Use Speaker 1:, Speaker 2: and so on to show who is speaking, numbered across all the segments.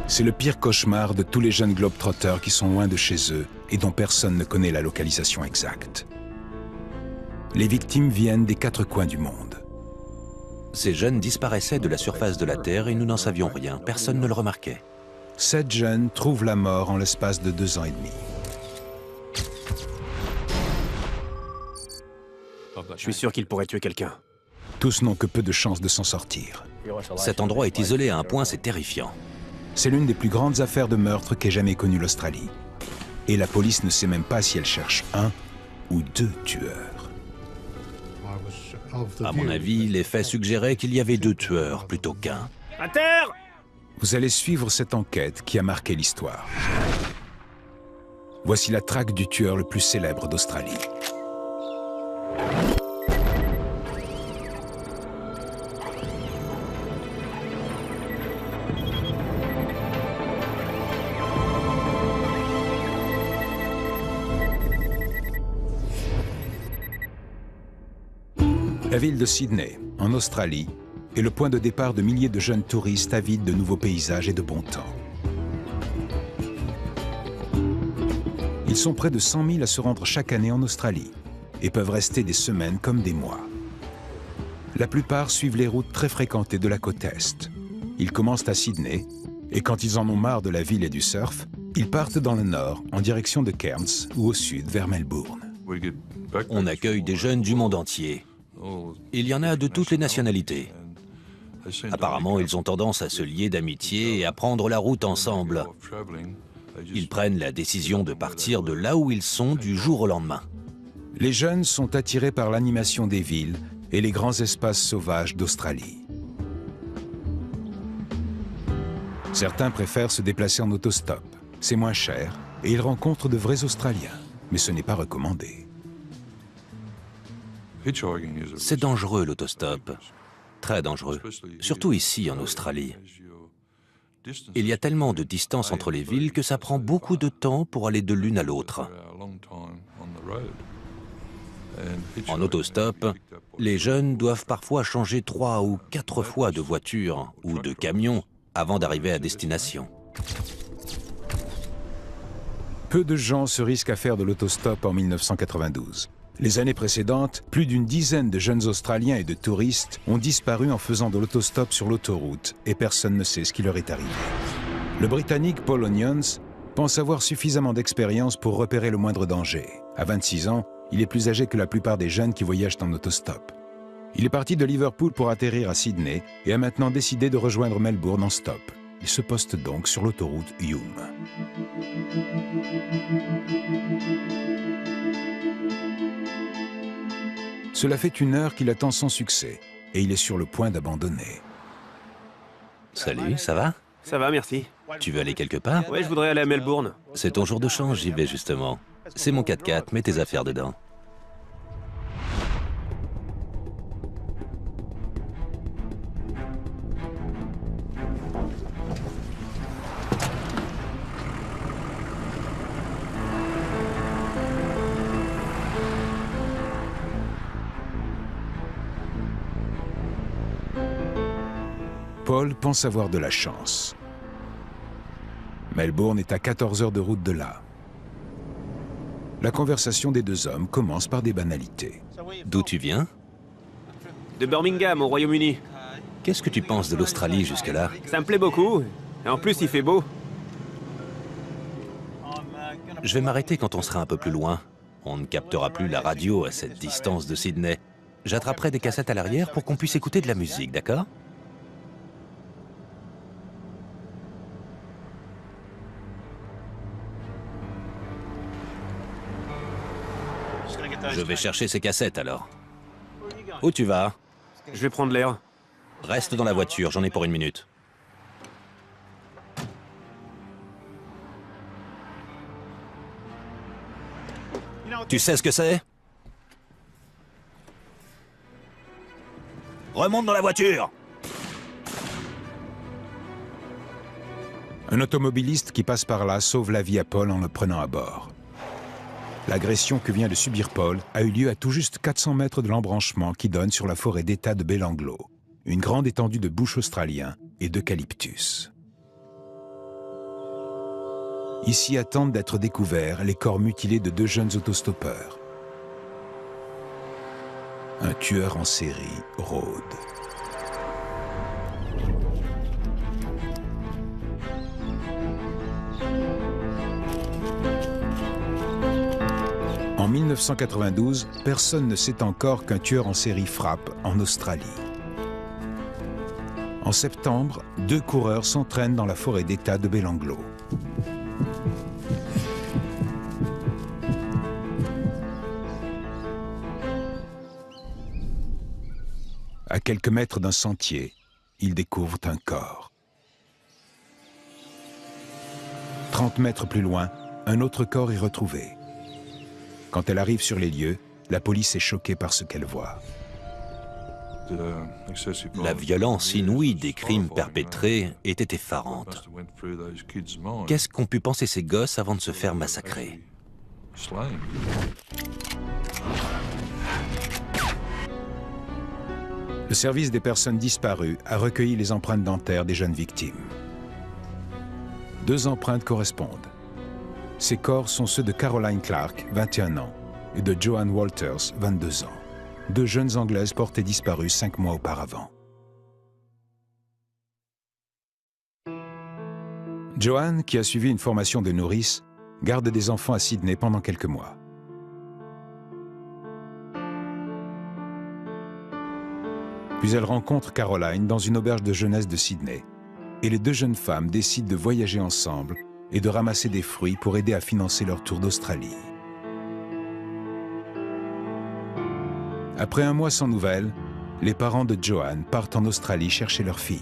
Speaker 1: C'est le pire cauchemar de tous les jeunes globetrotters qui sont loin de chez eux et dont personne ne connaît la localisation exacte. Les victimes viennent des 4 coins du monde.
Speaker 2: Ces jeunes disparaissaient de la surface de la Terre et nous n'en savions rien. Personne ne le remarquait.
Speaker 1: 7 jeunes trouvent la mort en l'espace de 2 ans et demi.
Speaker 3: Je suis sûr qu'il pourrait tuer quelqu'un.
Speaker 1: Tous n'ont que peu de chances de s'en sortir.
Speaker 2: Cet endroit est isolé à un point, c'est terrifiant.
Speaker 1: C'est l'une des plus grandes affaires de meurtre qu'ait jamais connue l'Australie. Et la police ne sait même pas si elle cherche 1 ou 2 tueurs.
Speaker 2: À mon avis, les faits suggéraient qu'il y avait 2 tueurs plutôt qu'1.
Speaker 3: À terre!
Speaker 1: Vous allez suivre cette enquête qui a marqué l'histoire. Voici la traque du tueur le plus célèbre d'Australie. La ville de Sydney, en Australie, est le point de départ de milliers de jeunes touristes avides de nouveaux paysages et de bon temps. Ils sont près de 100 000 à se rendre chaque année en Australie et peuvent rester des semaines comme des mois. La plupart suivent les routes très fréquentées de la côte Est. Ils commencent à Sydney et quand ils en ont marre de la ville et du surf, ils partent dans le nord en direction de Cairns ou au sud vers Melbourne.
Speaker 2: On accueille des jeunes du monde entier. Il y en a de toutes les nationalités. Apparemment, ils ont tendance à se lier d'amitié et à prendre la route ensemble. Ils prennent la décision de partir de là où ils sont du jour au lendemain.
Speaker 1: Les jeunes sont attirés par l'animation des villes et les grands espaces sauvages d'Australie. Certains préfèrent se déplacer en autostop. C'est moins cher et ils rencontrent de vrais Australiens, mais ce n'est pas recommandé.
Speaker 2: C'est dangereux l'autostop, très dangereux, surtout ici en Australie. Il y a tellement de distance entre les villes que ça prend beaucoup de temps pour aller de l'une à l'autre. En autostop, les jeunes doivent parfois changer 3 ou 4 fois de voiture ou de camion avant d'arriver à destination.
Speaker 1: Peu de gens se risquent à faire de l'autostop en 1992. Les années précédentes, plus d'une dizaine de jeunes Australiens et de touristes ont disparu en faisant de l'autostop sur l'autoroute et personne ne sait ce qui leur est arrivé. Le Britannique Paul Onions pense avoir suffisamment d'expérience pour repérer le moindre danger. À 26 ans, il est plus âgé que la plupart des jeunes qui voyagent en autostop. Il est parti de Liverpool pour atterrir à Sydney et a maintenant décidé de rejoindre Melbourne en stop. Il se poste donc sur l'autoroute Hume. Cela fait 1 heure qu'il attend son succès et il est sur le point d'abandonner.
Speaker 2: Salut, ça va?
Speaker 3: Ça va, merci.
Speaker 2: Tu veux aller quelque part?
Speaker 3: Ouais, je voudrais aller à Melbourne.
Speaker 2: C'est ton jour de chance, j'y vais justement. C'est mon 4x4, mets tes affaires dedans.
Speaker 1: Paul pense avoir de la chance. Melbourne est à 14 heures de route de là. La conversation des 2 hommes commence par des banalités.
Speaker 2: D'où tu viens?
Speaker 3: De Birmingham, au Royaume-Uni.
Speaker 2: Qu'est-ce que tu penses de l'Australie jusque-là?
Speaker 3: Ça me plaît beaucoup. Et en plus, il fait beau.
Speaker 2: Je vais m'arrêter quand on sera un peu plus loin. On ne captera plus la radio à cette distance de Sydney. J'attraperai des cassettes à l'arrière pour qu'on puisse écouter de la musique, d'accord? Je vais chercher ces cassettes alors. Où tu vas?
Speaker 3: Je vais prendre l'air.
Speaker 2: Reste dans la voiture, j'en ai pour 1 minute. Tu sais ce que c'est? Remonte dans la voiture!
Speaker 1: Un automobiliste qui passe par là sauve la vie à Paul en le prenant à bord. L'agression que vient de subir Paul a eu lieu à tout juste 400 mètres de l'embranchement qui donne sur la forêt d'État de Belanglo, une grande étendue de bush australien et d'eucalyptus. Ici attendent d'être découverts les corps mutilés de 2 jeunes autostoppeurs. Un tueur en série rôde. En 1992, personne ne sait encore qu'un tueur en série frappe en Australie. En septembre, 2 coureurs s'entraînent dans la forêt d'État de Belanglo. À quelques mètres d'un sentier, ils découvrent un corps. 30 mètres plus loin, un autre corps est retrouvé. Quand elle arrive sur les lieux, la police est choquée par ce qu'elle voit.
Speaker 2: La violence inouïe des crimes perpétrés était effarante. Qu'est-ce qu'ont pu penser ces gosses avant de se faire massacrer?
Speaker 1: Le service des personnes disparues a recueilli les empreintes dentaires des jeunes victimes. 2 empreintes correspondent. Ces corps sont ceux de Caroline Clark, 21 ans, et de Joanne Walters, 22 ans. 2 jeunes Anglaises portées disparues 5 mois auparavant. Joanne, qui a suivi une formation de nourrice, garde des enfants à Sydney pendant quelques mois. Puis elle rencontre Caroline dans une auberge de jeunesse de Sydney, et les 2 jeunes femmes décident de voyager ensemble et de ramasser des fruits pour aider à financer leur tour d'Australie. Après un mois sans nouvelles, les parents de Joanne partent en Australie chercher leur fille.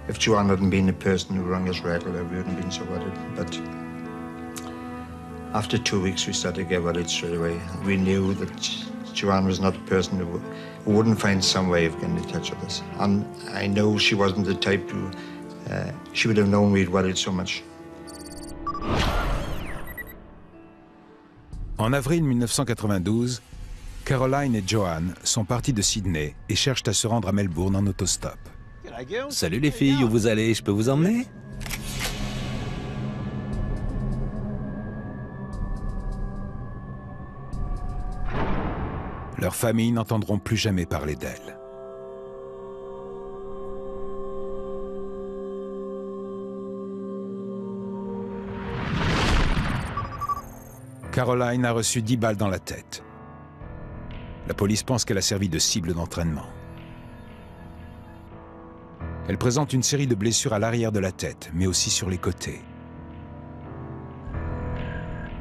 Speaker 4: If Joanne hadn't been the person who rang us regularly, we wouldn't have been so worried. But after 2 weeks, we started to get worried straight away. We knew that Joanne was not the person who wouldn't find some way of getting in touch with us. And I know she wasn't the type who, she would have known we'd worried so much.
Speaker 1: En avril 1992, Caroline et Joanne sont parties de Sydney et cherchent à se rendre à Melbourne en autostop.
Speaker 2: Salut les filles, où vous allez? Je peux vous emmener?
Speaker 1: Leurs familles n'entendront plus jamais parler d'elles. Caroline a reçu 10 balles dans la tête. La police pense qu'elle a servi de cible d'entraînement. Elle présente une série de blessures à l'arrière de la tête, mais aussi sur les côtés.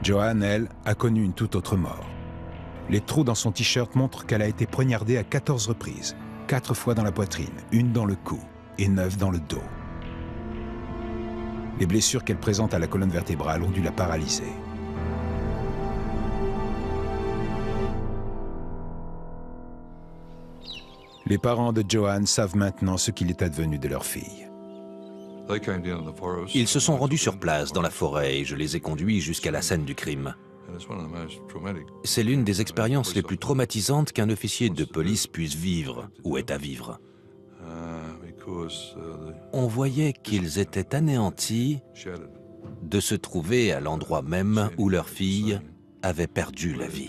Speaker 1: Joanne, elle, a connu une toute autre mort. Les trous dans son t-shirt montrent qu'elle a été poignardée à 14 reprises, 4 fois dans la poitrine, 1 dans le cou et 9 dans le dos. Les blessures qu'elle présente à la colonne vertébrale ont dû la paralyser. Les parents de Joanne savent maintenant ce qu'il est advenu de leur fille.
Speaker 2: Ils se sont rendus sur place dans la forêt et je les ai conduits jusqu'à la scène du crime. C'est l'une des expériences les plus traumatisantes qu'un officier de police puisse vivre ou ait à vivre. On voyait qu'ils étaient anéantis de se trouver à l'endroit même où leur fille avait perdu la vie.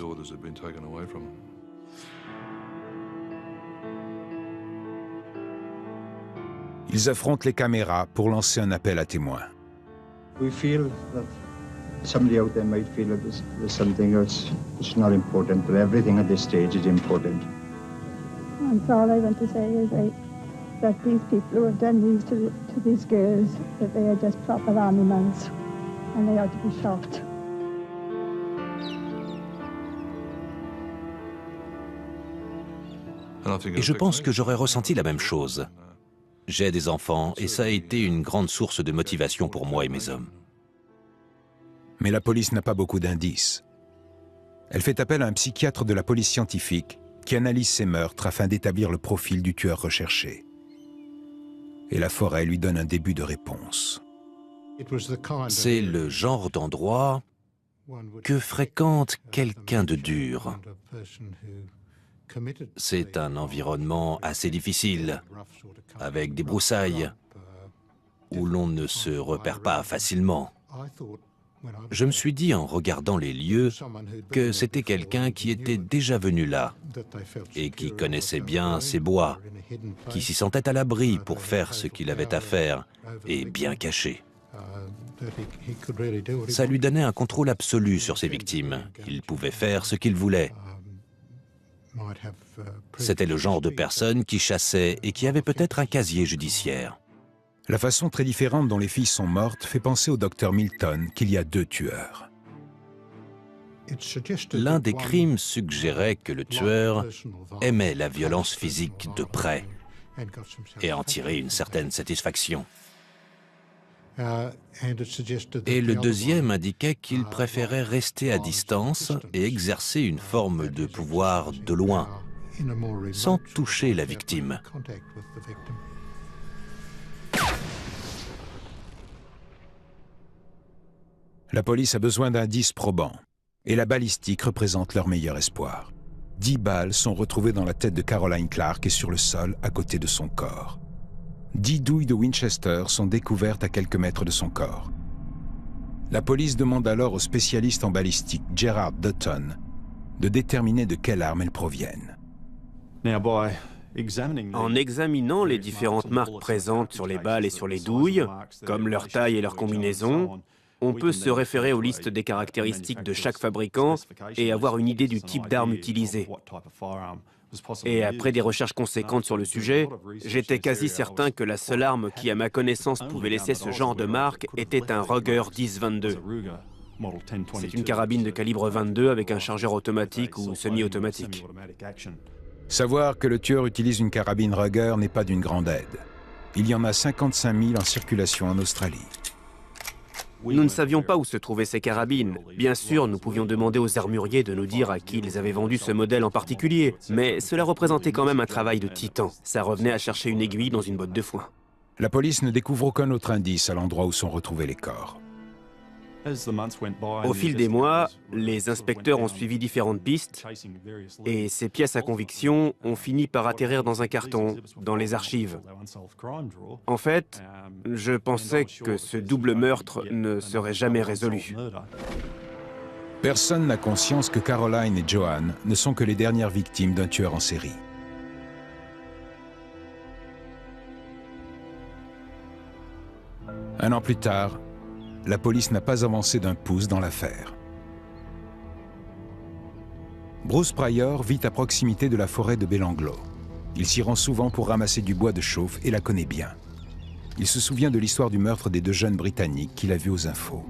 Speaker 1: Ils affrontent les caméras pour lancer un appel à témoins.
Speaker 4: We feel that somebody out there might feel that there's something else which is not important, but everything at this stage is important.
Speaker 5: And so all I want to say is that these people who have done these to these girls, that they are just proper animals, and they ought to be shot.
Speaker 2: Et je pense que j'aurais ressenti la même chose. J'ai des enfants et ça a été une grande source de motivation pour moi et mes hommes.
Speaker 1: Mais la police n'a pas beaucoup d'indices. Elle fait appel à un psychiatre de la police scientifique qui analyse ces meurtres afin d'établir le profil du tueur recherché. Et la forêt lui donne un début de réponse.
Speaker 2: C'est le genre d'endroit que fréquente quelqu'un de dur. C'est un environnement assez difficile, avec des broussailles, où l'on ne se repère pas facilement. Je me suis dit en regardant les lieux que c'était quelqu'un qui était déjà venu là et qui connaissait bien ces bois, qui s'y sentait à l'abri pour faire ce qu'il avait à faire et bien caché. Ça lui donnait un contrôle absolu sur ses victimes. Il pouvait faire ce qu'il voulait. C'était le genre de personne qui chassait et qui avait peut-être un casier judiciaire.
Speaker 1: La façon très différente dont les filles sont mortes fait penser au docteur Milton qu'il y a 2 tueurs.
Speaker 2: L'un des crimes suggérait que le tueur aimait la violence physique de près et en tirait une certaine satisfaction. Et le deuxième indiquait qu'il préférait rester à distance et exercer une forme de pouvoir de loin, sans toucher la victime.
Speaker 1: La police a besoin d'indices probants, et la balistique représente leur meilleur espoir. 10 balles sont retrouvées dans la tête de Caroline Clark et sur le sol à côté de son corps. 10 douilles de Winchester sont découvertes à quelques mètres de son corps. La police demande alors au spécialiste en balistique Gerard Dutton de déterminer de quelle arme elles proviennent.
Speaker 3: En examinant les différentes marques présentes sur les balles et sur les douilles, comme leur taille et leur combinaison, on peut se référer aux listes des caractéristiques de chaque fabricant et avoir une idée du type d'arme utilisée. Et après des recherches conséquentes sur le sujet, j'étais quasi certain que la seule arme qui, à ma connaissance, pouvait laisser ce genre de marque était un Ruger 10-22. C'est une carabine de calibre 22 avec un chargeur automatique ou semi-automatique.
Speaker 1: Savoir que le tueur utilise une carabine Ruger n'est pas d'une grande aide. Il y en a 55 000 en circulation en Australie.
Speaker 3: Nous ne savions pas où se trouvaient ces carabines. Bien sûr, nous pouvions demander aux armuriers de nous dire à qui ils avaient vendu ce modèle en particulier, mais cela représentait quand même un travail de titan. Ça revenait à chercher une aiguille dans une botte de foin.
Speaker 1: La police ne découvre aucun autre indice à l'endroit où sont retrouvés les corps.
Speaker 3: Au fil des mois, les inspecteurs ont suivi différentes pistes et ces pièces à conviction ont fini par atterrir dans un carton, dans les archives. En fait, je pensais que ce double meurtre ne serait jamais résolu.
Speaker 1: Personne n'a conscience que Caroline et Joanne ne sont que les dernières victimes d'un tueur en série. Un an plus tard, la police n'a pas avancé d'un pouce dans l'affaire. Bruce Pryor vit à proximité de la forêt de Belanglo. Il s'y rend souvent pour ramasser du bois de chauffe et la connaît bien. Il se souvient de l'histoire du meurtre des 2 jeunes Britanniques qu'il a vus aux infos.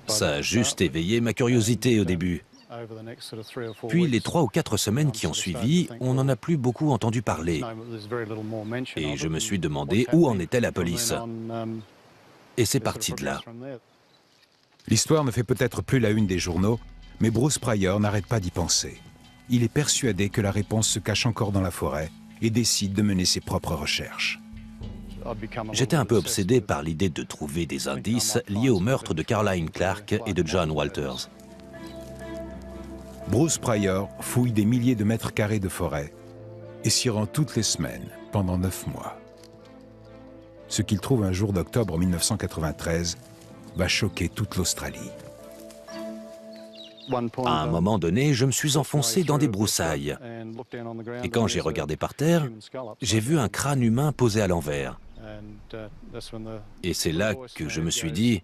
Speaker 2: Ça a juste éveillé ma curiosité au début. Puis les 3 ou 4 semaines qui ont suivi, on n'en a plus beaucoup entendu parler. Et je me suis demandé où en était la police. Et c'est parti de là.
Speaker 1: L'histoire ne fait peut-être plus la une des journaux, mais Bruce Pryor n'arrête pas d'y penser. Il est persuadé que la réponse se cache encore dans la forêt et décide de mener ses propres recherches.
Speaker 2: J'étais un peu obsédé par l'idée de trouver des indices liés au meurtre de Caroline Clark et de John Walters.
Speaker 1: Bruce Pryor fouille des milliers de mètres carrés de forêt et s'y rend toutes les semaines pendant 9 mois. Ce qu'il trouve un jour d'octobre 1993 va choquer toute l'Australie.
Speaker 2: À un moment donné, je me suis enfoncé dans des broussailles. Et quand j'ai regardé par terre, j'ai vu un crâne humain posé à l'envers. Et c'est là que je me suis dit,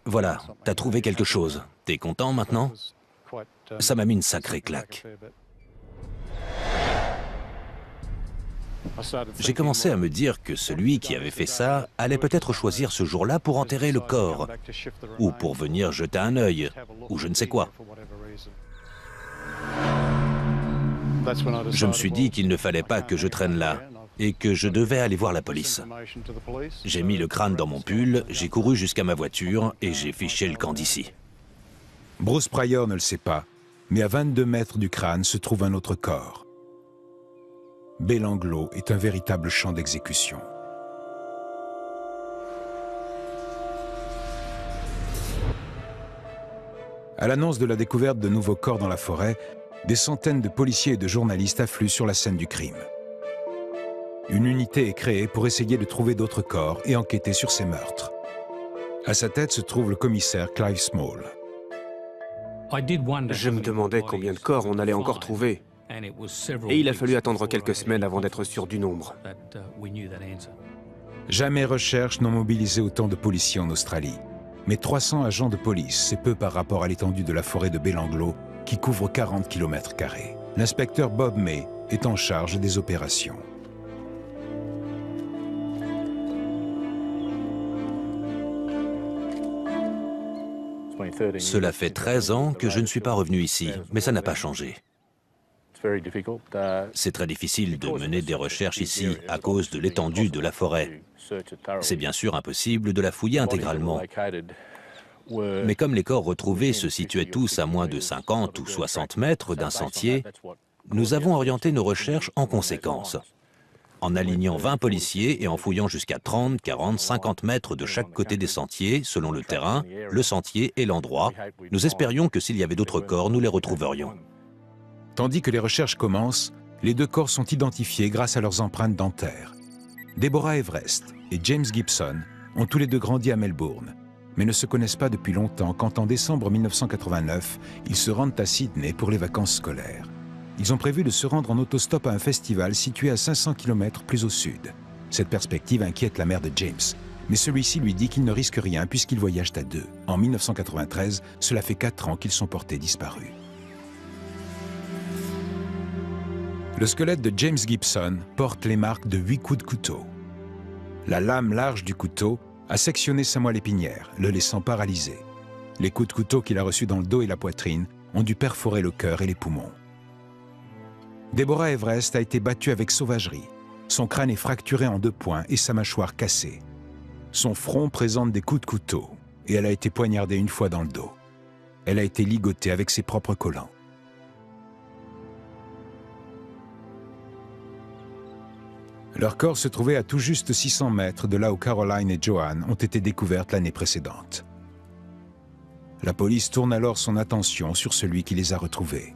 Speaker 2: voilà, t'as trouvé quelque chose. T'es content maintenant? Ça m'a mis une sacrée claque. J'ai commencé à me dire que celui qui avait fait ça allait peut-être choisir ce jour-là pour enterrer le corps, ou pour venir jeter un œil, ou je ne sais quoi. Je me suis dit qu'il ne fallait pas que je traîne là, et que je devais aller voir la police. J'ai mis le crâne dans mon pull, j'ai couru jusqu'à ma voiture, et j'ai fiché le camp d'ici.
Speaker 1: Bruce Pryor ne le sait pas, mais à 22 mètres du crâne se trouve un autre corps. Belanglo est un véritable champ d'exécution. À l'annonce de la découverte de nouveaux corps dans la forêt, des centaines de policiers et de journalistes affluent sur la scène du crime. Une unité est créée pour essayer de trouver d'autres corps et enquêter sur ces meurtres. À sa tête se trouve le commissaire Clive Small.
Speaker 3: Je me demandais combien de corps on allait encore trouver. Et il a fallu attendre quelques semaines avant d'être sûr du nombre.
Speaker 1: Jamais recherches n'ont mobilisé autant de policiers en Australie. Mais 300 agents de police, c'est peu par rapport à l'étendue de la forêt de Belanglo, qui couvre 40 km². L'inspecteur Bob May est en charge des opérations.
Speaker 2: Cela fait 13 ans que je ne suis pas revenu ici, mais ça n'a pas changé. C'est très difficile de mener des recherches ici à cause de l'étendue de la forêt. C'est bien sûr impossible de la fouiller intégralement. Mais comme les corps retrouvés se situaient tous à moins de 50 ou 60 mètres d'un sentier, nous avons orienté nos recherches en conséquence. En alignant 20 policiers et en fouillant jusqu'à 30, 40, 50 mètres de chaque côté des sentiers, selon le terrain, le sentier et l'endroit, nous espérions que s'il y avait d'autres corps, nous les retrouverions.
Speaker 1: Tandis que les recherches commencent, les 2 corps sont identifiés grâce à leurs empreintes dentaires. Deborah Everest et James Gibson ont tous les 2 grandi à Melbourne, mais ne se connaissent pas depuis longtemps quand en décembre 1989, ils se rendent à Sydney pour les vacances scolaires. Ils ont prévu de se rendre en autostop à un festival situé à 500 km plus au sud. Cette perspective inquiète la mère de James, mais celui-ci lui dit qu'il ne risque rien puisqu'ils voyagent à 2. En 1993, cela fait 4 ans qu'ils sont portés disparus. Le squelette de James Gibson porte les marques de 8 coups de couteau. La lame large du couteau a sectionné sa moelle épinière, le laissant paralysé. Les coups de couteau qu'il a reçus dans le dos et la poitrine ont dû perforer le cœur et les poumons. Deborah Everest a été battue avec sauvagerie. Son crâne est fracturé en 2 points et sa mâchoire cassée. Son front présente des coups de couteau et elle a été poignardée 1 fois dans le dos. Elle a été ligotée avec ses propres collants. Leurs corps se trouvaient à tout juste 600 mètres de là où Caroline et Joanne ont été découvertes l'année précédente. La police tourne alors son attention sur celui qui les a retrouvés.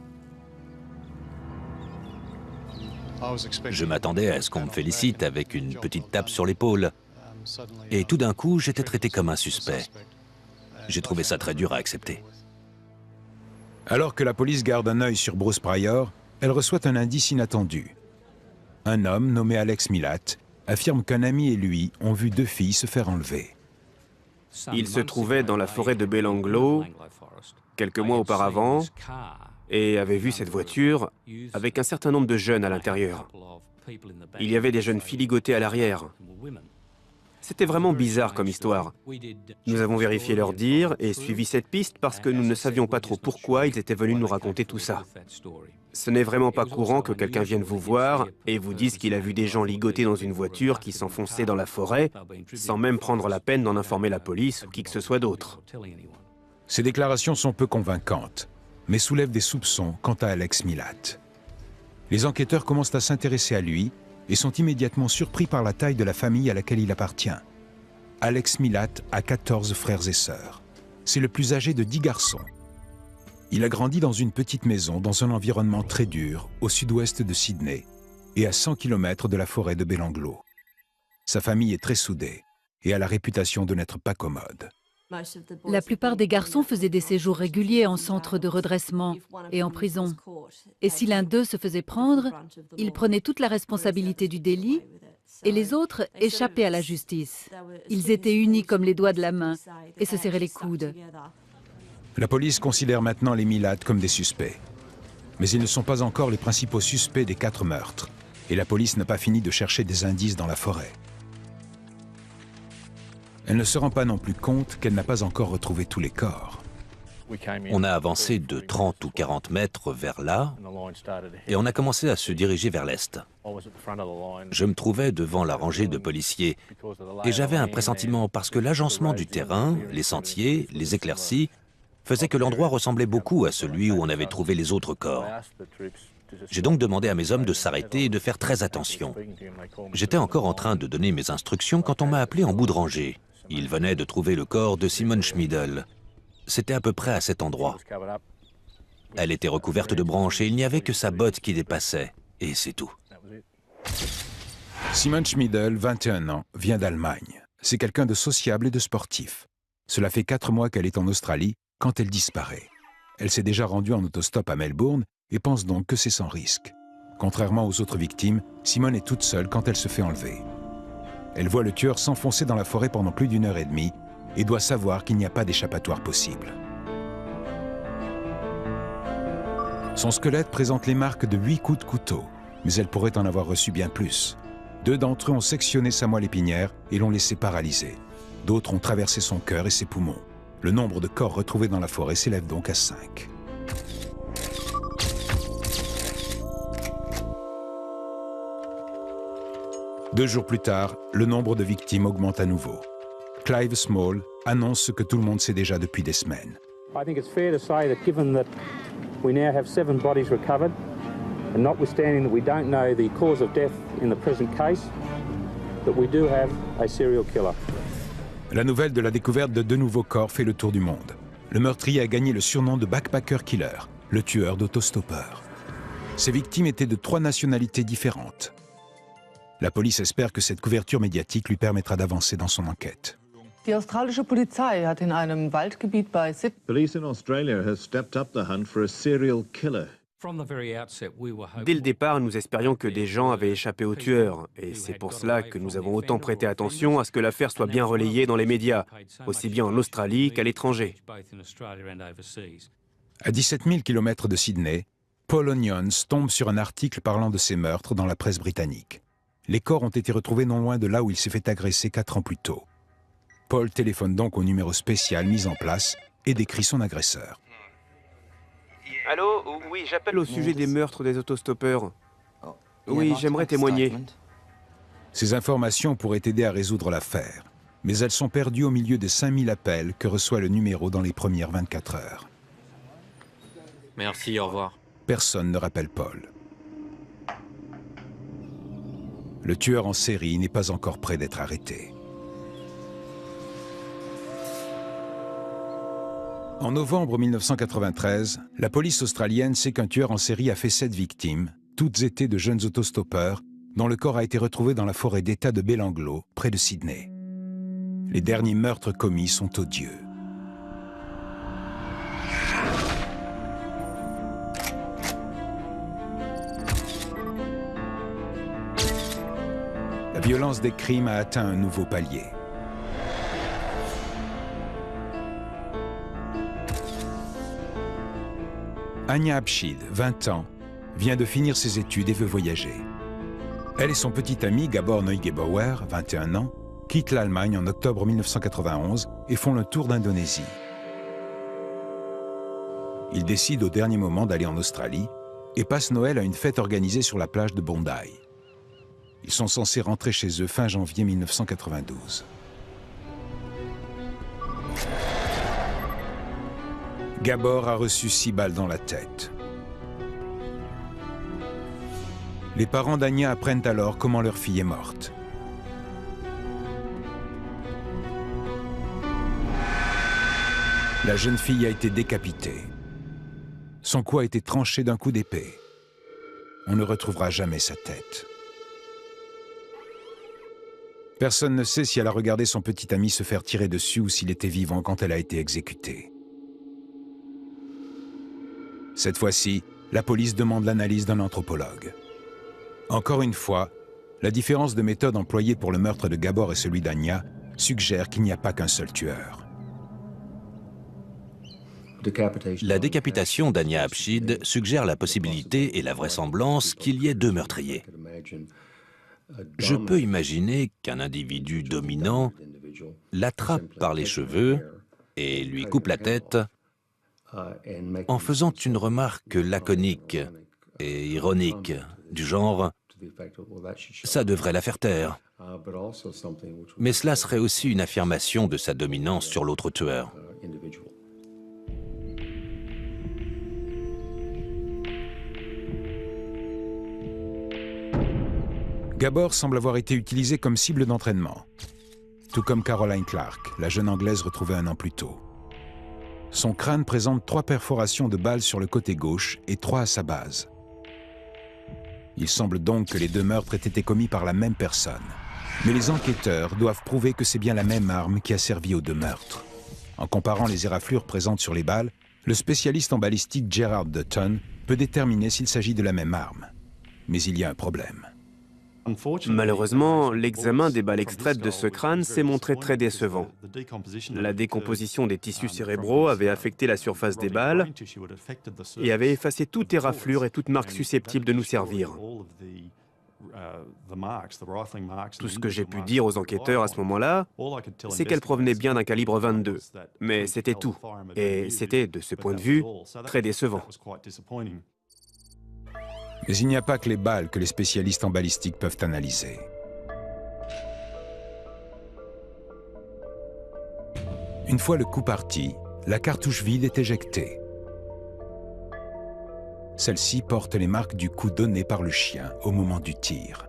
Speaker 2: Je m'attendais à ce qu'on me félicite avec une petite tape sur l'épaule. Et tout d'un coup, j'étais traité comme un suspect. J'ai trouvé ça très dur à accepter.
Speaker 1: Alors que la police garde un œil sur Bruce Pryor, elle reçoit un indice inattendu. Un homme nommé Alex Milat affirme qu'un ami et lui ont vu 2 filles se faire enlever.
Speaker 3: Il se trouvait dans la forêt de Belanglo quelques mois auparavant et avait vu cette voiture avec un certain nombre de jeunes à l'intérieur. Il y avait des jeunes filles ligotées à l'arrière. C'était vraiment bizarre comme histoire. Nous avons vérifié leurs dires et suivi cette piste parce que nous ne savions pas trop pourquoi ils étaient venus nous raconter tout ça. Ce n'est vraiment pas courant que quelqu'un vienne vous voir et vous dise qu'il a vu des gens ligotés dans une voiture qui s'enfonçait dans la forêt, sans même prendre la peine d'en informer la police ou qui que ce soit d'autre.
Speaker 1: Ces déclarations sont peu convaincantes, mais soulèvent des soupçons quant à Alex Milat. Les enquêteurs commencent à s'intéresser à lui et sont immédiatement surpris par la taille de la famille à laquelle il appartient. Alex Milat a 14 frères et sœurs. C'est le plus âgé de 10 garçons. Il a grandi dans une petite maison dans un environnement très dur au sud-ouest de Sydney et à 100 km de la forêt de Belanglo. Sa famille est très soudée et a la réputation de n'être pas commode.
Speaker 6: La plupart des garçons faisaient des séjours réguliers en centre de redressement et en prison. Et si l'un d'eux se faisait prendre, il prenait toute la responsabilité du délit et les autres échappaient à la justice. Ils étaient unis comme les doigts de la main et se serraient les coudes.
Speaker 1: La police considère maintenant les Milat comme des suspects. Mais ils ne sont pas encore les principaux suspects des 4 meurtres. Et la police n'a pas fini de chercher des indices dans la forêt. Elle ne se rend pas non plus compte qu'elle n'a pas encore retrouvé tous les corps.
Speaker 2: On a avancé de 30 ou 40 mètres vers là et on a commencé à se diriger vers l'est. Je me trouvais devant la rangée de policiers et j'avais un pressentiment parce que l'agencement du terrain, les sentiers, les éclaircies, faisait que l'endroit ressemblait beaucoup à celui où on avait trouvé les autres corps. J'ai donc demandé à mes hommes de s'arrêter et de faire très attention. J'étais encore en train de donner mes instructions quand on m'a appelé en bout de rangée. Ils venaient de trouver le corps de Simone Schmidl. C'était à peu près à cet endroit. Elle était recouverte de branches et il n'y avait que sa botte qui dépassait. Et c'est tout.
Speaker 1: Simone Schmidl, 21 ans, vient d'Allemagne. C'est quelqu'un de sociable et de sportif. Cela fait 4 mois qu'elle est en Australie quand elle disparaît. Elle s'est déjà rendue en autostop à Melbourne et pense donc que c'est sans risque. Contrairement aux autres victimes, Simone est toute seule quand elle se fait enlever. Elle voit le tueur s'enfoncer dans la forêt pendant plus d'1 heure et demie et doit savoir qu'il n'y a pas d'échappatoire possible. Son squelette présente les marques de 8 coups de couteau, mais elle pourrait en avoir reçu bien plus. 2 d'entre eux ont sectionné sa moelle épinière et l'ont laissé paralysé. D'autres ont traversé son cœur et ses poumons. Le nombre de corps retrouvés dans la forêt s'élève donc à 5. Deux jours plus tard, le nombre de victimes augmente à nouveau. Clive Small annonce ce que tout le monde sait déjà depuis des semaines.
Speaker 7: I think it's fair to say that given that we now have 7 bodies recovered, and notwithstanding that we don't know the cause of death in the present case, that we do have a serial killer.
Speaker 1: La nouvelle de la découverte de 2 nouveaux corps fait le tour du monde. Le meurtrier a gagné le surnom de Backpacker Killer, le tueur d'autostoppeurs. Ses victimes étaient de 3 nationalités différentes. La police espère que cette couverture médiatique lui permettra d'avancer dans son enquête.
Speaker 8: Die australische Polizei hat in einem Waldgebiet bei Sydney.
Speaker 9: Police in Australia has stepped up the hunt for a serial killer.
Speaker 3: Dès le départ, nous espérions que des gens avaient échappé au tueur, et c'est pour cela que nous avons autant prêté attention à ce que l'affaire soit bien relayée dans les médias, aussi bien en Australie qu'à l'étranger.
Speaker 1: À 17 000 km de Sydney, Paul Onions tombe sur un article parlant de ces meurtres dans la presse britannique. Les corps ont été retrouvés non loin de là où il s'est fait agresser 4 ans plus tôt. Paul téléphone donc au numéro spécial mis en place et décrit son agresseur.
Speaker 3: Allô? Oui, j'appelle au sujet des meurtres des autostoppeurs. Oui, j'aimerais témoigner.
Speaker 1: Ces informations pourraient aider à résoudre l'affaire, mais elles sont perdues au milieu des 5000 appels que reçoit le numéro dans les premières 24 heures.
Speaker 10: Merci, au revoir.
Speaker 1: Personne ne rappelle Paul. Le tueur en série n'est pas encore prêt d'être arrêté. En novembre 1993, la police australienne sait qu'un tueur en série a fait 7 victimes, toutes étaient de jeunes autostoppeurs, dont le corps a été retrouvé dans la forêt d'État de Belanglo, près de Sydney. Les derniers meurtres commis sont odieux. La violence des crimes a atteint un nouveau palier. Anya Abshid, 20 ans, vient de finir ses études et veut voyager. Elle et son petit ami Gabor Neugebauer, 21 ans, quittent l'Allemagne en octobre 1991 et font le tour d'Indonésie. Ils décident au dernier moment d'aller en Australie et passent Noël à une fête organisée sur la plage de Bondi. Ils sont censés rentrer chez eux fin janvier 1992. Gabor a reçu 6 balles dans la tête. Les parents d'Anya apprennent alors comment leur fille est morte. La jeune fille a été décapitée. Son cou a été tranché d'un coup d'épée. On ne retrouvera jamais sa tête. Personne ne sait si elle a regardé son petit ami se faire tirer dessus ou s'il était vivant quand elle a été exécutée. Cette fois-ci, la police demande l'analyse d'un anthropologue. Encore une fois, la différence de méthode employée pour le meurtre de Gabor et celui d'Anya suggère qu'il n'y a pas qu'un seul tueur.
Speaker 2: La décapitation d'Anya Abshid suggère la possibilité et la vraisemblance qu'il y ait 2 meurtriers. Je peux imaginer qu'un individu dominant l'attrape par les cheveux et lui coupe la tête en faisant une remarque laconique et ironique, du genre « ça devrait la faire taire ». Mais cela serait aussi une affirmation de sa dominance sur l'autre tueur.
Speaker 1: Gabor semble avoir été utilisé comme cible d'entraînement, tout comme Caroline Clark, la jeune Anglaise retrouvée 1 an plus tôt. Son crâne présente 3 perforations de balles sur le côté gauche et 3 à sa base. Il semble donc que les deux meurtres aient été commis par la même personne. Mais les enquêteurs doivent prouver que c'est bien la même arme qui a servi aux deux meurtres. En comparant les éraflures présentes sur les balles, le spécialiste en balistique Gerard Dutton peut déterminer s'il s'agit de la même arme. Mais il y a un problème.
Speaker 3: Malheureusement, l'examen des balles extraites de ce crâne s'est montré très décevant. La décomposition des tissus cérébraux avait affecté la surface des balles et avait effacé toute éraflure et toute marque susceptible de nous servir. Tout ce que j'ai pu dire aux enquêteurs à ce moment-là, c'est qu'elle provenait bien d'un calibre 22. Mais c'était tout. Et c'était, de ce point de vue, très décevant.
Speaker 1: Mais il n'y a pas que les balles que les spécialistes en balistique peuvent analyser. Une fois le coup parti, la cartouche vide est éjectée. Celle-ci porte les marques du coup donné par le chien au moment du tir.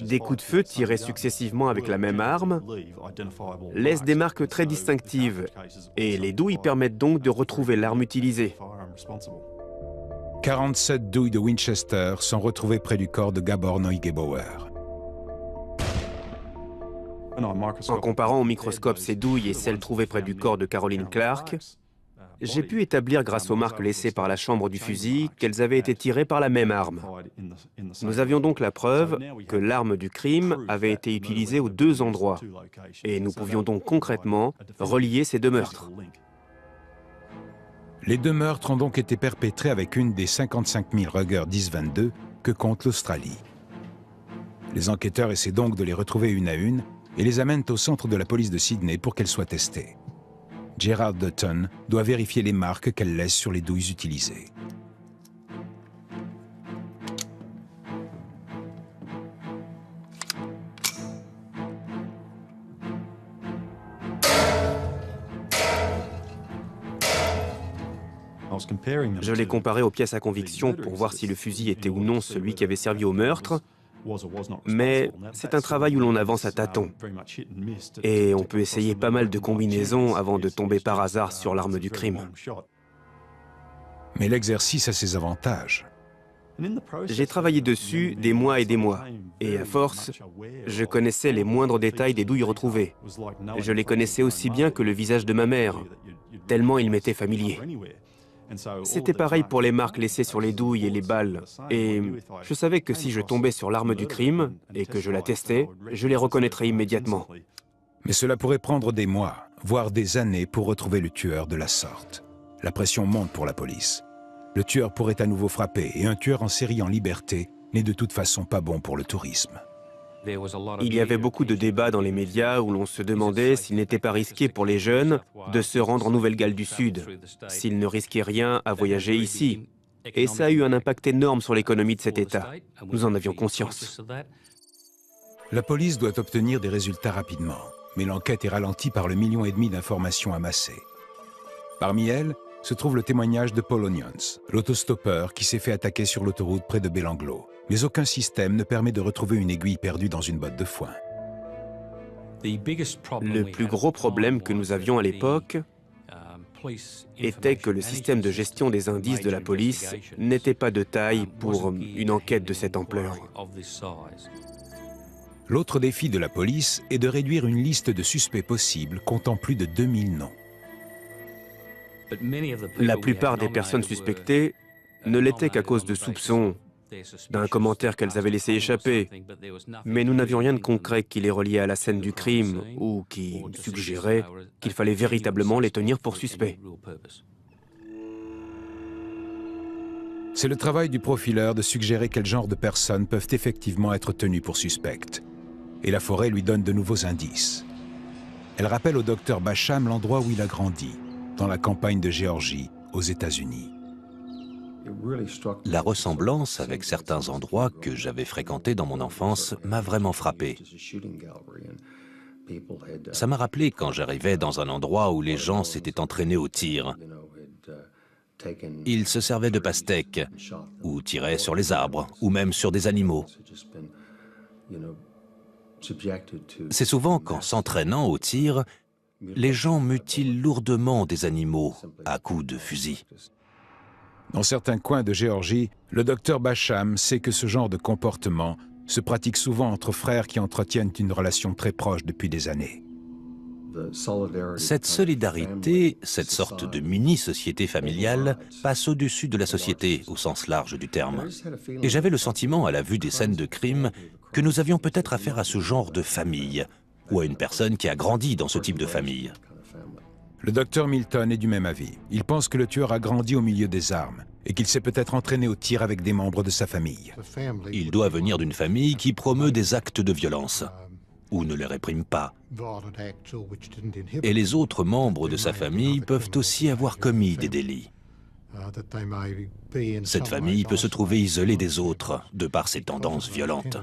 Speaker 3: Des coups de feu tirés successivement avec la même arme laissent des marques très distinctives et les douilles permettent donc de retrouver l'arme utilisée.
Speaker 1: 47 douilles de Winchester sont retrouvées près du corps de Gabor Neugebauer.
Speaker 3: En comparant au microscope ces douilles et celles trouvées près du corps de Caroline Clark, j'ai pu établir grâce aux marques laissées par la chambre du fusil qu'elles avaient été tirées par la même arme. Nous avions donc la preuve que l'arme du crime avait été utilisée aux deux endroits et nous pouvions donc concrètement relier ces deux meurtres.
Speaker 1: Les deux meurtres ont donc été perpétrés avec une des 55 000 Ruger 10-22 que compte l'Australie. Les enquêteurs essaient donc de les retrouver une à une et les amènent au centre de la police de Sydney pour qu'elles soient testées. Gerard Dutton doit vérifier les marques qu'elle laisse sur les douilles utilisées.
Speaker 3: Je l'ai comparé aux pièces à conviction pour voir si le fusil était ou non celui qui avait servi au meurtre, mais c'est un travail où l'on avance à tâtons. Et on peut essayer pas mal de combinaisons avant de tomber par hasard sur l'arme du crime.
Speaker 1: Mais l'exercice a ses avantages.
Speaker 3: J'ai travaillé dessus des mois, et à force, je connaissais les moindres détails des douilles retrouvées. Je les connaissais aussi bien que le visage de ma mère, tellement il m'était familier. C'était pareil pour les marques laissées sur les douilles et les balles, et je savais que si je tombais sur l'arme du crime et que je la testais, je les reconnaîtrais immédiatement.
Speaker 1: Mais cela pourrait prendre des mois, voire des années pour retrouver le tueur de la sorte. La pression monte pour la police. Le tueur pourrait à nouveau frapper, et un tueur en série en liberté n'est de toute façon pas bon pour le tourisme.
Speaker 3: Il y avait beaucoup de débats dans les médias où l'on se demandait s'il n'était pas risqué pour les jeunes de se rendre en Nouvelle-Galles du Sud, s'ils ne risquaient rien à voyager ici. Et ça a eu un impact énorme sur l'économie de cet État. Nous en avions conscience.
Speaker 1: La police doit obtenir des résultats rapidement, mais l'enquête est ralentie par le 1,5 million d'informations amassées. Parmi elles, se trouve le témoignage de Paul Onions, l'autostoppeur qui s'est fait attaquer sur l'autoroute près de Belanglo. Mais aucun système ne permet de retrouver une aiguille perdue dans une botte de foin.
Speaker 3: Le plus gros problème que nous avions à l'époque était que le système de gestion des indices de la police n'était pas de taille pour une enquête de cette ampleur.
Speaker 1: L'autre défi de la police est de réduire une liste de suspects possibles comptant plus de 2000 noms.
Speaker 3: La plupart des personnes suspectées ne l'étaient qu'à cause de soupçons, d'un commentaire qu'elles avaient laissé échapper. Mais nous n'avions rien de concret qui les reliait à la scène du crime ou qui suggérait qu'il fallait véritablement les tenir pour suspects.
Speaker 1: C'est le travail du profileur de suggérer quel genre de personnes peuvent effectivement être tenues pour suspectes. Et la forêt lui donne de nouveaux indices. Elle rappelle au docteur Basham l'endroit où il a grandi, dans la campagne de Géorgie, aux États-Unis.
Speaker 2: La ressemblance avec certains endroits que j'avais fréquentés dans mon enfance m'a vraiment frappé. Ça m'a rappelé quand j'arrivais dans un endroit où les gens s'étaient entraînés au tir. Ils se servaient de pastèques, ou tiraient sur les arbres, ou même sur des animaux. C'est souvent qu'en s'entraînant au tir, les gens mutilent lourdement des animaux à coups de fusil.
Speaker 1: Dans certains coins de Géorgie, le docteur Basham sait que ce genre de comportement se pratique souvent entre frères qui entretiennent une relation très proche depuis des années.
Speaker 2: Cette solidarité, cette sorte de mini-société familiale, passe au-dessus de la société au sens large du terme. Et j'avais le sentiment, à la vue des scènes de crime, que nous avions peut-être affaire à ce genre de famille, ou à une personne qui a grandi dans ce type de famille.
Speaker 1: Le docteur Milton est du même avis. Il pense que le tueur a grandi au milieu des armes et qu'il s'est peut-être entraîné au tir avec des membres de sa famille.
Speaker 2: Il doit venir d'une famille qui promeut des actes de violence, ou ne les réprime pas. Et les autres membres de sa famille peuvent aussi avoir commis des délits. Cette famille peut se trouver isolée des autres, de par ses tendances violentes.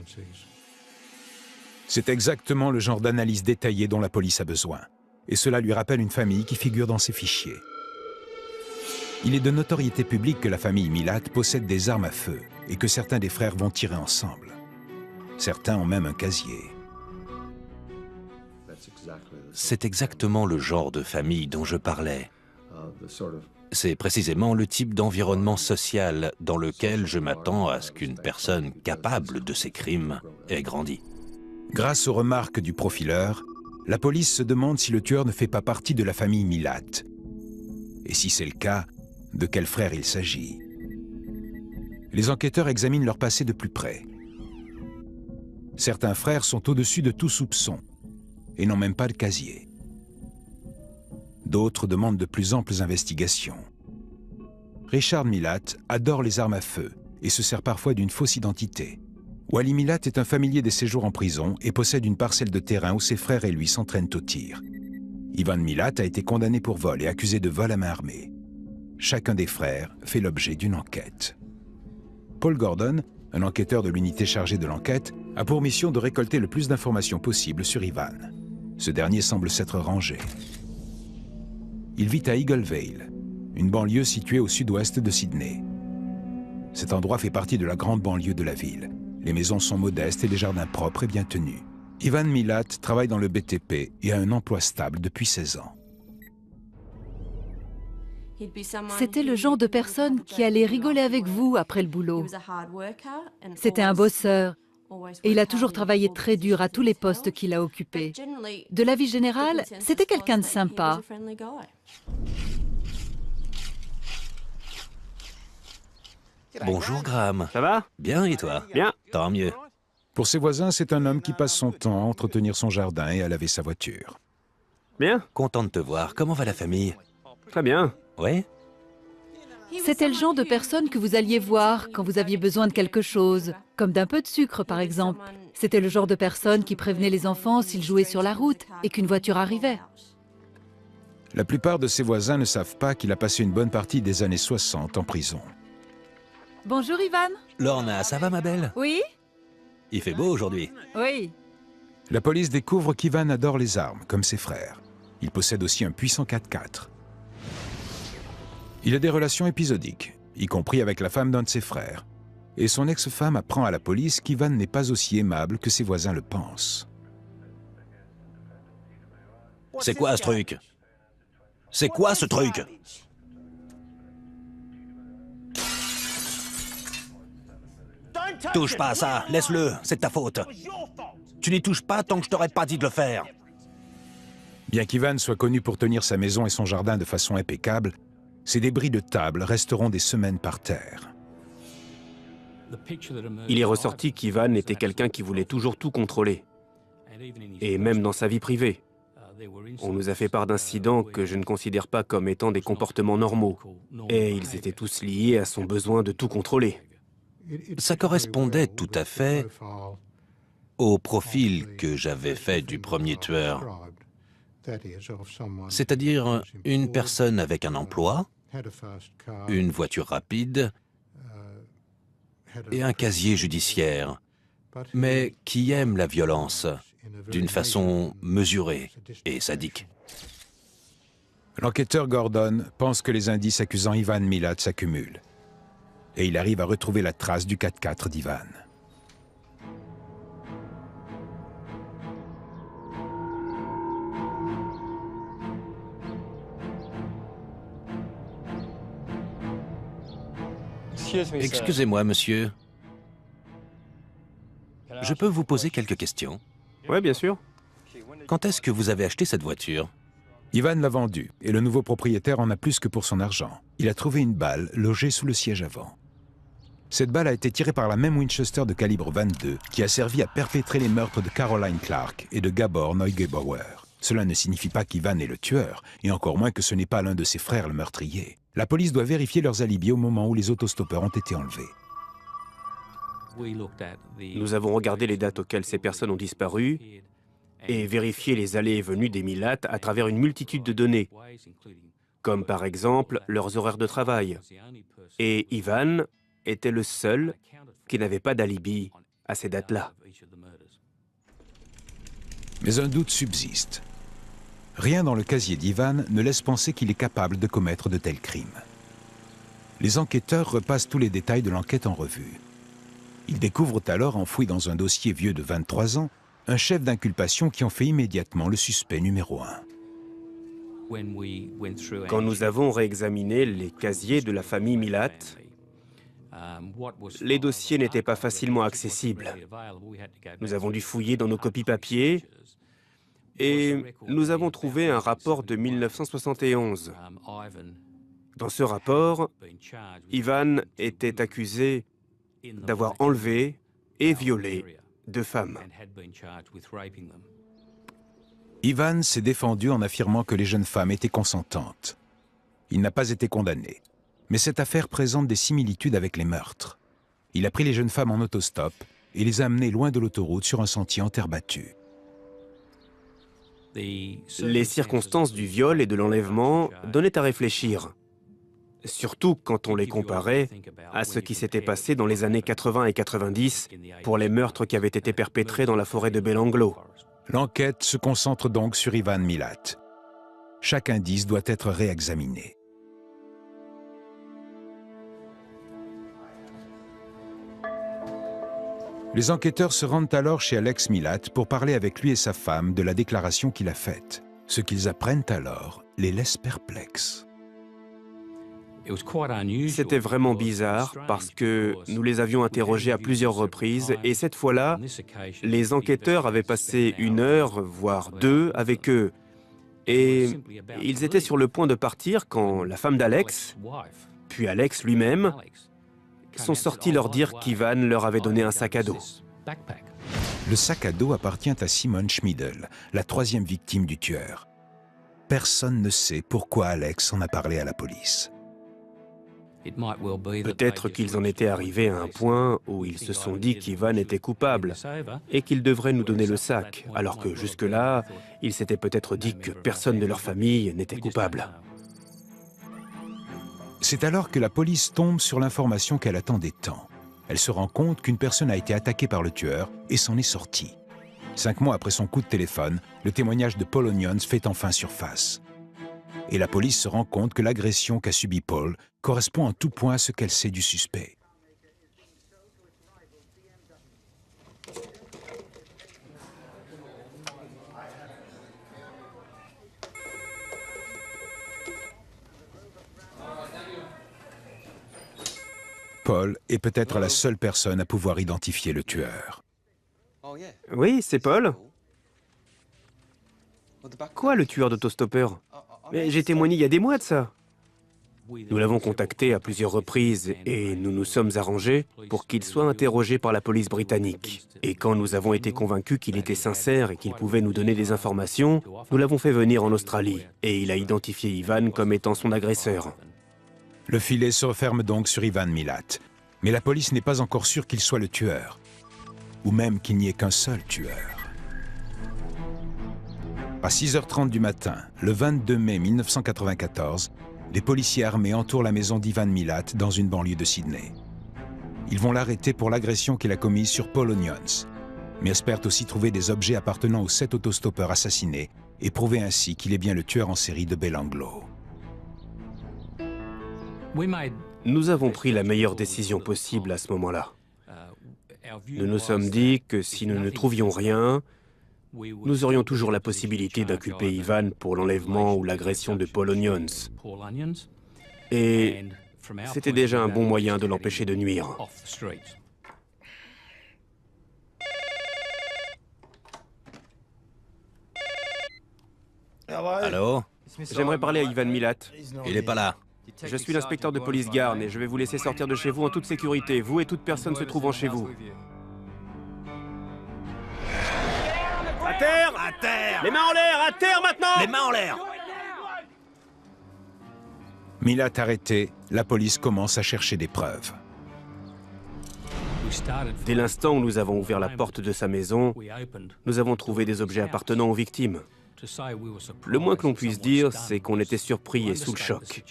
Speaker 1: C'est exactement le genre d'analyse détaillée dont la police a besoin. Et cela lui rappelle une famille qui figure dans ses fichiers. Il est de notoriété publique que la famille Milat possède des armes à feu et que certains des frères vont tirer ensemble. Certains ont même un casier.
Speaker 2: C'est exactement le genre de famille dont je parlais. C'est précisément le type d'environnement social dans lequel je m'attends à ce qu'une personne capable de ces crimes ait grandi.
Speaker 1: Grâce aux remarques du profileur, la police se demande si le tueur ne fait pas partie de la famille Milat. Et si c'est le cas, de quel frère il s'agit. Les enquêteurs examinent leur passé de plus près. Certains frères sont au-dessus de tout soupçon et n'ont même pas de casier. D'autres demandent de plus amples investigations. Richard Milat adore les armes à feu et se sert parfois d'une fausse identité. Wally Milat est un familier des séjours en prison et possède une parcelle de terrain où ses frères et lui s'entraînent au tir. Ivan Milat a été condamné pour vol et accusé de vol à main armée. Chacun des frères fait l'objet d'une enquête. Paul Gordon, un enquêteur de l'unité chargée de l'enquête, a pour mission de récolter le plus d'informations possible sur Ivan. Ce dernier semble s'être rangé. Il vit à Eagle Vale, une banlieue située au sud-ouest de Sydney. Cet endroit fait partie de la grande banlieue de la ville. Les maisons sont modestes et les jardins propres et bien tenus. Ivan Milat travaille dans le BTP et a un emploi stable depuis 16 ans.
Speaker 6: C'était le genre de personne qui allait rigoler avec vous après le boulot. C'était un bosseur et il a toujours travaillé très dur à tous les postes qu'il a occupés. De la vie générale, c'était quelqu'un de sympa.
Speaker 2: Bonjour Graham.
Speaker 3: Ça va?
Speaker 2: Bien et toi?
Speaker 3: Bien.
Speaker 2: Tant mieux.
Speaker 1: Pour ses voisins, c'est un homme qui passe son temps à entretenir son jardin et à laver sa voiture.
Speaker 3: Bien.
Speaker 2: Content de te voir. Comment va la famille?
Speaker 3: Très bien.
Speaker 2: Oui?
Speaker 6: C'était le genre de personne que vous alliez voir quand vous aviez besoin de quelque chose, comme d'un peu de sucre par exemple. C'était le genre de personne qui prévenait les enfants s'ils jouaient sur la route et qu'une voiture arrivait.
Speaker 1: La plupart de ses voisins ne savent pas qu'il a passé une bonne partie des années 60 en prison.
Speaker 6: Bonjour Ivan.
Speaker 2: Lorna, ça va ma belle?
Speaker 6: Oui?
Speaker 2: Il fait beau aujourd'hui.
Speaker 6: Oui.
Speaker 1: La police découvre qu'Ivan adore les armes, comme ses frères. Il possède aussi un puissant 4x4. Il a des relations épisodiques, y compris avec la femme d'un de ses frères. Et son ex-femme apprend à la police qu'Ivan n'est pas aussi aimable que ses voisins le pensent.
Speaker 2: C'est quoi ce truc? C'est quoi ce truc? Touche pas à ça, laisse-le, c'est de ta faute. Tu n'y touches pas tant que je t'aurais pas dit de le faire.
Speaker 1: Bien qu'Ivan soit connu pour tenir sa maison et son jardin de façon impeccable, ces débris de table resteront des semaines par terre.
Speaker 3: Il est ressorti qu'Ivan était quelqu'un qui voulait toujours tout contrôler. Et même dans sa vie privée. On nous a fait part d'incidents que je ne considère pas comme étant des comportements normaux. Et ils étaient tous liés à son besoin de tout contrôler.
Speaker 2: Ça correspondait tout à fait au profil que j'avais fait du premier tueur. C'est-à-dire une personne avec un emploi, une voiture rapide et un casier judiciaire, mais qui aime la violence d'une façon mesurée et sadique.
Speaker 1: L'enquêteur Gordon pense que les indices accusant Ivan Milat s'accumulent. Et il arrive à retrouver la trace du 4x4 d'Ivan.
Speaker 2: Excusez-moi, monsieur. Je peux vous poser quelques questions?
Speaker 3: Oui, bien sûr.
Speaker 2: Quand est-ce que vous avez acheté cette voiture?
Speaker 1: Ivan l'a vendue et le nouveau propriétaire en a plus que pour son argent. Il a trouvé une balle logée sous le siège avant. Cette balle a été tirée par la même Winchester de calibre 22 qui a servi à perpétrer les meurtres de Caroline Clark et de Gabor Neugebauer. Cela ne signifie pas qu'Ivan est le tueur, et encore moins que ce n'est pas l'un de ses frères le meurtrier. La police doit vérifier leurs alibis au moment où les autostoppeurs ont été enlevés.
Speaker 3: Nous avons regardé les dates auxquelles ces personnes ont disparu et vérifié les allées et venues des Milat à travers une multitude de données, comme par exemple leurs horaires de travail. Et Ivan était le seul qui n'avait pas d'alibi à ces dates-là.
Speaker 1: Mais un doute subsiste. Rien dans le casier d'Ivan ne laisse penser qu'il est capable de commettre de tels crimes. Les enquêteurs repassent tous les détails de l'enquête en revue. Ils découvrent alors, enfoui dans un dossier vieux de 23 ans, un chef d'inculpation qui en fait immédiatement le suspect numéro 1.
Speaker 3: Quand nous avons réexaminé les casiers de la famille Milat, les dossiers n'étaient pas facilement accessibles. Nous avons dû fouiller dans nos copies papier et nous avons trouvé un rapport de 1971. Dans ce rapport, Ivan était accusé d'avoir enlevé et violé 2 femmes.
Speaker 1: Ivan s'est défendu en affirmant que les jeunes femmes étaient consentantes. Il n'a pas été condamné. Mais cette affaire présente des similitudes avec les meurtres. Il a pris les jeunes femmes en autostop et les a amenées loin de l'autoroute sur un sentier en terre battue.
Speaker 3: Les circonstances du viol et de l'enlèvement donnaient à réfléchir, surtout quand on les comparait à ce qui s'était passé dans les années 80 et 90 pour les meurtres qui avaient été perpétrés dans la forêt de Belanglo.
Speaker 1: L'enquête se concentre donc sur Ivan Milat. Chaque indice doit être réexaminé. Les enquêteurs se rendent alors chez Alex Milat pour parler avec lui et sa femme de la déclaration qu'il a faite. Ce qu'ils apprennent alors les laisse perplexes.
Speaker 3: C'était vraiment bizarre parce que nous les avions interrogés à plusieurs reprises et cette fois-là, les enquêteurs avaient passé 1 heure, voire 2 avec eux. Et ils étaient sur le point de partir quand la femme d'Alex, puis Alex lui-même, sont sortis leur dire qu'Ivan leur avait donné un sac à dos.
Speaker 1: Le sac à dos appartient à Simone Schmidl, la 3e victime du tueur. Personne ne sait pourquoi Alex en a parlé à la police.
Speaker 3: Peut-être qu'ils en étaient arrivés à un point où ils se sont dit qu'Ivan était coupable et qu'il devrait nous donner le sac, alors que jusque-là, ils s'étaient peut-être dit que personne de leur famille n'était coupable.
Speaker 1: C'est alors que la police tombe sur l'information qu'elle attendait tant. Elle se rend compte qu'une personne a été attaquée par le tueur et s'en est sortie. 5 mois après son coup de téléphone, le témoignage de Paul Onions fait enfin surface. Et la police se rend compte que l'agression qu'a subie Paul correspond en tout point à ce qu'elle sait du suspect. Paul est peut-être la seule personne à pouvoir identifier le tueur.
Speaker 3: Oui, c'est Paul. Quoi, le tueur d'autostoppeur? Mais j'ai témoigné il y a des mois de ça. Nous l'avons contacté à plusieurs reprises et nous nous sommes arrangés pour qu'il soit interrogé par la police britannique. Et quand nous avons été convaincus qu'il était sincère et qu'il pouvait nous donner des informations, nous l'avons fait venir en Australie et il a identifié Ivan comme étant son agresseur.
Speaker 1: Le filet se referme donc sur Ivan Milat. Mais la police n'est pas encore sûre qu'il soit le tueur. Ou même qu'il n'y ait qu'un seul tueur. À 6h30 du matin, le 22 mai 1994, les policiers armés entourent la maison d'Ivan Milat dans une banlieue de Sydney. Ils vont l'arrêter pour l'agression qu'il a commise sur Paul Onions, mais espèrent aussi trouver des objets appartenant aux 7 autostoppeurs assassinés et prouver ainsi qu'il est bien le tueur en série de Belanglo.
Speaker 3: Nous avons pris la meilleure décision possible à ce moment-là. Nous nous sommes dit que si nous ne trouvions rien, nous aurions toujours la possibilité d'inculper Ivan pour l'enlèvement ou l'agression de Paul Onions. Et C'était déjà un bon moyen de l'empêcher de nuire.
Speaker 2: Allô?
Speaker 3: J'aimerais parler à Ivan Milat.
Speaker 2: Il n'est pas là.
Speaker 3: Je suis l'inspecteur de police Garn et je vais vous laisser sortir de chez vous en toute sécurité, vous et toute personne se trouvant chez vous. À terre!
Speaker 2: À terre!
Speaker 3: Les mains en l'air! À terre maintenant!
Speaker 2: Les mains en l'air!
Speaker 1: Milat arrêté, la police commence à chercher des preuves.
Speaker 3: Dès l'instant où nous avons ouvert la porte de sa maison, nous avons trouvé des objets appartenant aux victimes. Le moins que l'on puisse dire, c'est qu'on était surpris et sous le choc.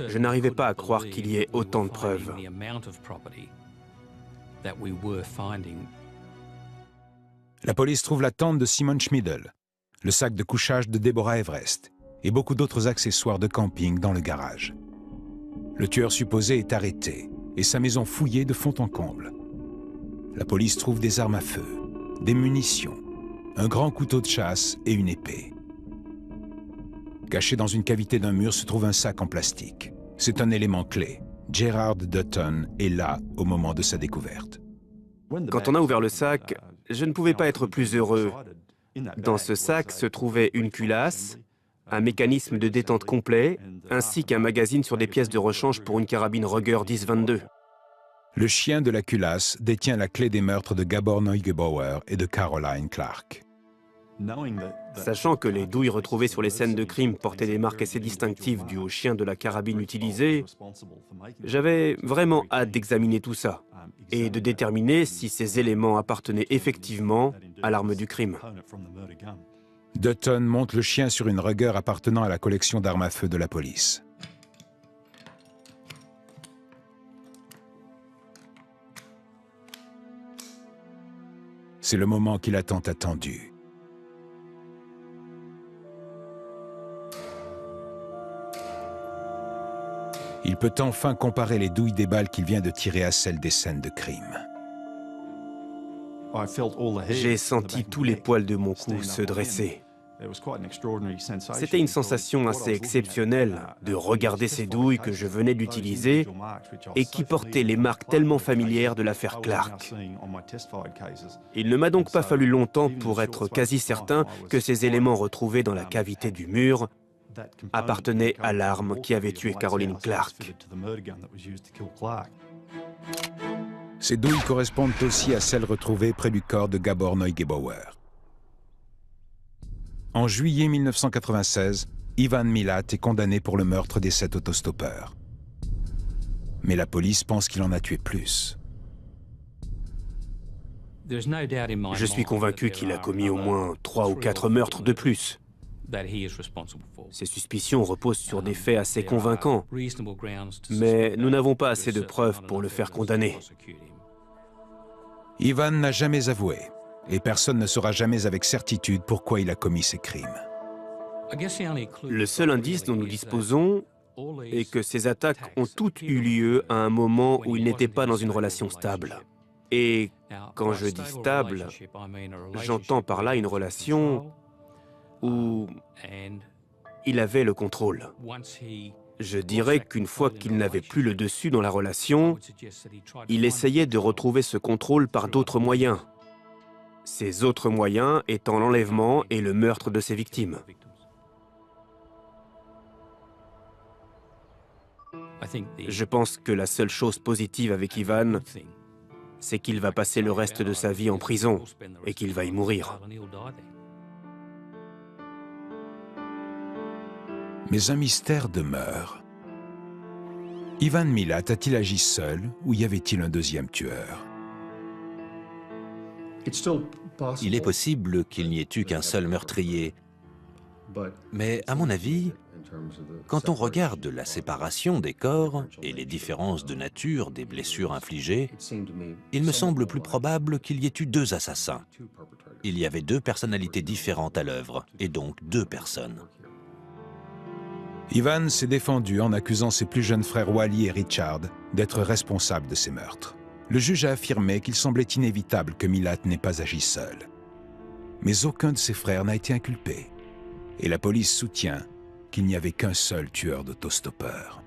Speaker 3: Je n'arrivais pas à croire qu'il y ait autant de preuves.
Speaker 1: La police trouve la tente de Simon Schmidl, le sac de couchage de Deborah Everest et beaucoup d'autres accessoires de camping dans le garage. Le tueur supposé est arrêté et sa maison fouillée de fond en comble. La police trouve des armes à feu, des munitions, un grand couteau de chasse et une épée. Caché dans une cavité d'un mur se trouve un sac en plastique. C'est un élément clé. Gerard Dutton est là au moment de sa découverte.
Speaker 3: Quand on a ouvert le sac, je ne pouvais pas être plus heureux. Dans ce sac se trouvait une culasse, un mécanisme de détente complet, ainsi qu'un magazine sur des pièces de rechange pour une carabine Ruger 10-22.
Speaker 1: Le chien de la culasse détient la clé des meurtres de Gabor Neugebauer et de Caroline Clark.
Speaker 3: Sachant que les douilles retrouvées sur les scènes de crime portaient des marques assez distinctives dues au chien de la carabine utilisée, j'avais vraiment hâte d'examiner tout ça et de déterminer si ces éléments appartenaient effectivement à l'arme du crime.
Speaker 1: Dutton monte le chien sur une Ruger appartenant à la collection d'armes à feu de la police. C'est le moment qu'il a tant attendu. Il peut enfin comparer les douilles des balles qu'il vient de tirer à celles des scènes de crime.
Speaker 3: J'ai senti tous les poils de mon cou se dresser. C'était une sensation assez exceptionnelle de regarder ces douilles que je venais d'utiliser et qui portaient les marques tellement familières de l'affaire Clark. Il ne m'a donc pas fallu longtemps pour être quasi certain que ces éléments retrouvés dans la cavité du mur appartenaient à l'arme qui avait tué Caroline Clark.
Speaker 1: Ces douilles correspondent aussi à celles retrouvées près du corps de Gabor Neugebauer. En juillet 1996, Ivan Milat est condamné pour le meurtre des 7 autostoppeurs. Mais la police pense qu'il en a tué plus.
Speaker 3: Je suis convaincu qu'il a commis au moins 3 ou 4 meurtres de plus. Ces suspicions reposent sur des faits assez convaincants, mais nous n'avons pas assez de preuves pour le faire condamner.
Speaker 1: Ivan n'a jamais avoué, et personne ne saura jamais avec certitude pourquoi il a commis ces crimes.
Speaker 3: Le seul indice dont nous disposons est que ces attaques ont toutes eu lieu à un moment où il n'était pas dans une relation stable. Et quand je dis stable, j'entends par là une relation où il avait le contrôle. Je dirais qu'une fois qu'il n'avait plus le dessus dans la relation, il essayait de retrouver ce contrôle par d'autres moyens. Ces autres moyens étant l'enlèvement et le meurtre de ses victimes. Je pense que la seule chose positive avec Ivan, c'est qu'il va passer le reste de sa vie en prison et qu'il va y mourir.
Speaker 1: Mais un mystère demeure. Ivan Milat a-t-il agi seul ou y avait-il un deuxième tueur?
Speaker 2: Il est possible qu'il n'y ait eu qu'un seul meurtrier. Mais à mon avis, quand on regarde la séparation des corps et les différences de nature des blessures infligées, il me semble plus probable qu'il y ait eu 2 assassins. Il y avait 2 personnalités différentes à l'œuvre, et donc 2 personnes.
Speaker 1: Ivan s'est défendu en accusant ses plus jeunes frères Wally et Richard d'être responsables de ces meurtres. Le juge a affirmé qu'il semblait inévitable que Milat n'ait pas agi seul. Mais aucun de ses frères n'a été inculpé. Et la police soutient qu'il n'y avait qu'un seul tueur d'autostoppeurs.